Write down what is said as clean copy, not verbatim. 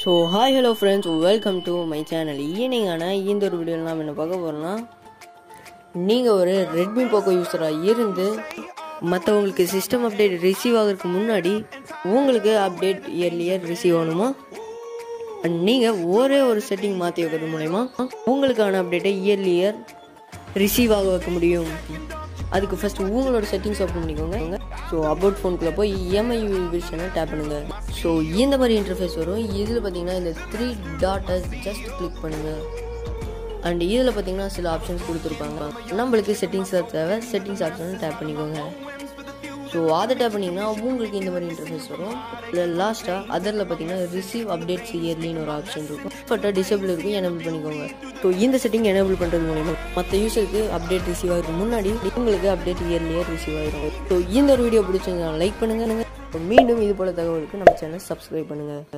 So hi hello friends, welcome to my channel. ஈவினிங்கான இந்த ஒரு வீடியோவில் நாம் என்ன பார்க்க போகிறோம்னா, நீங்கள் ஒரு ரெட்மி போக்கோ யூஸராக இருந்து மற்றவங்களுக்கு சிஸ்டம் அப்டேட் ரிசீவ் ஆகிறதுக்கு முன்னாடி உங்களுக்கு அப்டேட் இயர்லியர் ரிசீவ் ஆகணுமா, அண்ட் நீங்கள் ஒரே ஒரு செட்டிங் மாற்றி வைக்கிறது மூலயமா உங்களுக்கான அப்டேட்டை இயர்லியர் ரிசீவ் ஆக வைக்க முடியும். அதுக்கு ஃபஸ்ட்டு உங்களோட செட்டிங்ஸ் ஓப்பன் பண்ணிக்கோங்க. ஸோ அபவுட் ஃபோனுக்குள்ளே போய் EMI விஷனை டேப் பண்ணுங்கள். ஸோ இந்த மாதிரி இன்டர்ஃபேஸ் வரும். இதில் பார்த்தீங்கன்னா இந்த 3 டாட்டை ஜஸ்ட் கிளிக் பண்ணுங்கள். அண்ட் இதில் பார்த்தீங்கன்னா சில ஆப்ஷன்ஸ் கொடுத்துருப்பாங்க. நம்மளுக்கு செட்டிங்ஸ் தான் தேவை. செட்டிங்ஸ் ஆப்ஷனை டேப் பண்ணிக்கோங்க. ஸோ அதை டேப் பண்ணிங்கன்னா உங்களுக்கு இந்த மாதிரி இன்டர்ஃபேஸ் வரும். இல்லை லாஸ்ட்டாக அதரில் பார்த்தீங்கன்னா ரிசீவ் அப்டேட்ஸ் இயர்லின்னு ஒரு ஆப்ஷன் இருக்கும். பட் டிசேபிள் இருக்கும், எனேபிள் பண்ணிக்கோங்க. ஸோ இந்த செட்டிங் எனேபிள் பண்ணுறது மூலிமா மற்ற யூஸருக்கு அப்டேட் ரிசீவ் ஆகிறதுக்கு முன்னாடி உங்களுக்கு அப்டேட் இயர்லியர் ரிசீவ் ஆகிடும். ஸோ இந்த ஒரு வீடியோ பிடிச்சிருந்தா லைக் பண்ணுங்கள். மீண்டும் இது போல தகவலுக்கு நம்ம சேனல் சப்ஸ்கிரைப் பண்ணுங்கள்.